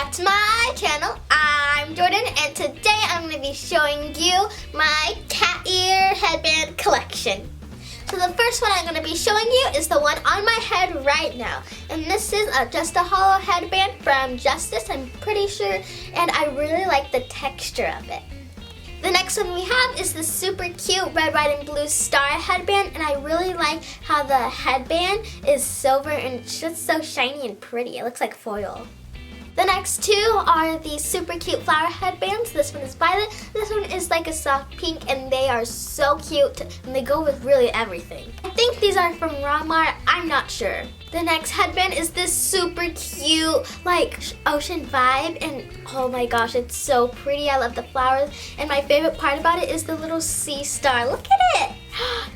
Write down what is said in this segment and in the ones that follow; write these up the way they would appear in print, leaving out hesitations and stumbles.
back to my channel. I'm Jordan, and today I'm going to be showing you my cat ear headband collection. So the first one I'm going to be showing you is the one on my head right now. And this is just a hollow headband from Justice, I'm pretty sure, and I really like the texture of it. The next one we have is the super cute red, white, and blue star headband, and I really like how the headband is silver and it's just so shiny and pretty. It looks like foil. The next two are the super cute flower headbands. This one is violet, this one is like a soft pink, and they are so cute and they go with really everything. I think these are from Walmart, I'm not sure. The next headband is this super cute like ocean vibe, and oh my gosh, it's so pretty. I love the flowers, and my favorite part about it is the little sea star. Look at it!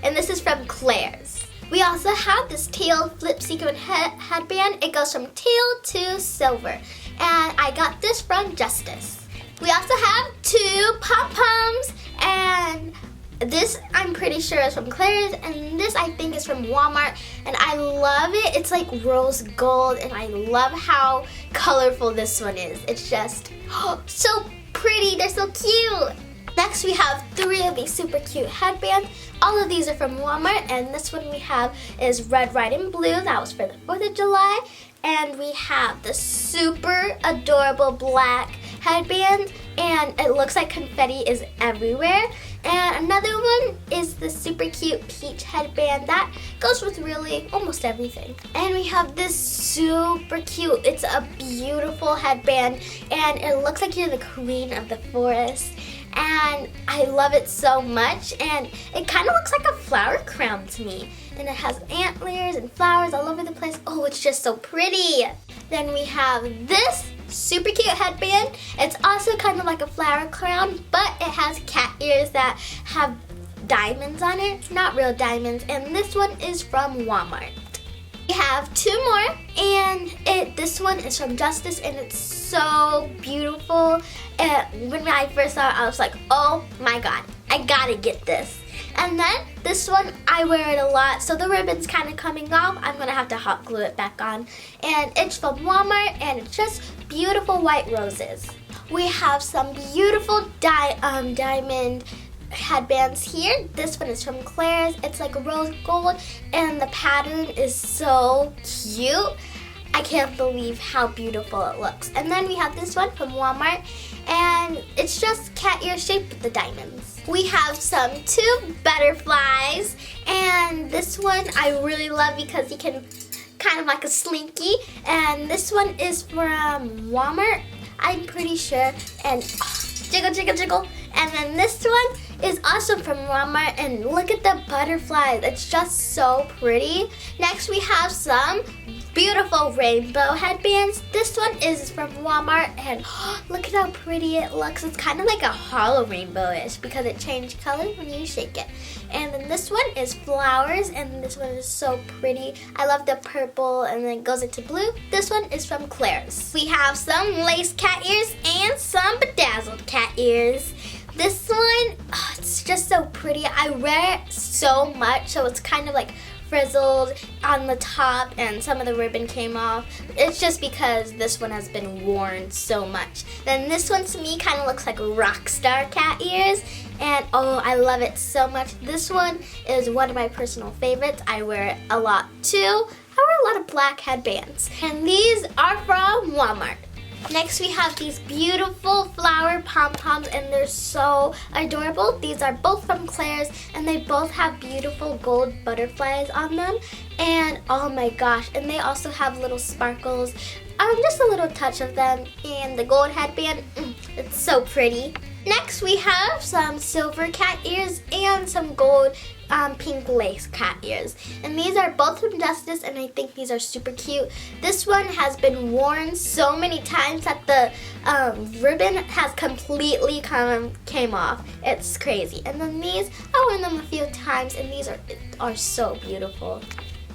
And this is from Claire's. We also have this teal flip sequin headband. It goes from teal to silver, and I got this from Justice. We also have two pom-poms, and this I'm pretty sure is from Claire's, and this I think is from Walmart, and I love it. It's like rose gold, and I love how colorful this one is. It's just so pretty. They're so cute. Next we have three of these super cute headbands. All of these are from Walmart, and this one we have is red, white, and blue. That was for the 4th of July. And we have the super adorable black headband, and it looks like confetti is everywhere. And another one is the super cute peach headband that goes with really almost everything. And we have this super cute, it's a beautiful headband, and it looks like you're the queen of the forest. And I love it so much, and it kind of looks like a flower crown to me. And it has antlers and flowers all over the place. Oh, it's just so pretty. Then we have this super cute headband. It's also kind of like a flower crown, but it has cat ears that have diamonds on it. Not real diamonds, and this one is from Walmart. We have two more, and this one is from Justice, and it's so beautiful. When I first saw it, I was like, oh my god, I gotta get this. And then this one, I wear it a lot, so the ribbon's kind of coming off. I'm gonna have to hot glue it back on. And it's from Walmart, and it's just beautiful white roses. We have some beautiful diamond headbands here. This one is from Claire's. It's like rose gold, and the pattern is so cute. I can't believe how beautiful it looks. And then we have this one from Walmart, and it's just cat ear shaped with the diamonds. We have some two butterflies, and this one I really love because you can kind of like a slinky. And this one is from Walmart, I'm pretty sure, and jiggle, jiggle, jiggle. And then this one is also from Walmart, and look at the butterflies. It's just so pretty. Next we have some beautiful rainbow headbands. This one is from Walmart, and look at how pretty it looks. It's kind of like a hollow rainbow-ish because it changed color when you shake it. And then this one is flowers, and this one is so pretty. I love the purple, and then it goes into blue. This one is from Claire's. We have some lace cat ears and some bedazzled cat ears. This one, it's just so pretty. I wear it so much, so it's kind of like frizzled on the top, and some of the ribbon came off. It's just because this one has been worn so much. Then this one to me kind of looks like rock star cat ears, and oh, I love it so much. This one is one of my personal favorites. I wear it a lot too. I wear a lot of black headbands, and these are from Walmart. Next we have these beautiful flower pom-poms, and they're so adorable. These are both from Claire's, and they both have beautiful gold butterflies on them. And oh my gosh, and they also have little sparkles, just a little touch of them. And the gold headband, it's so pretty. Next we have some silver cat ears and some gold pink lace cat ears. And these are both from Justice, and I think these are super cute. This one has been worn so many times that the ribbon has completely came off. It's crazy. And then these, I've worn them a few times, and these are so beautiful.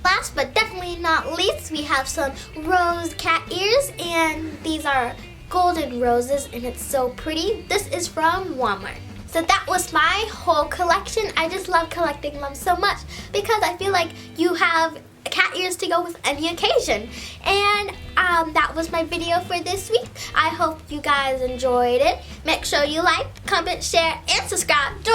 Last but definitely not least, we have some rose cat ears, and these are golden roses, and it's so pretty. This is from Walmart. So that was my whole collection. I just love collecting them so much because I feel like you have cat ears to go with any occasion. And that was my video for this week. I hope you guys enjoyed it. Make sure you like, comment, share, and subscribe to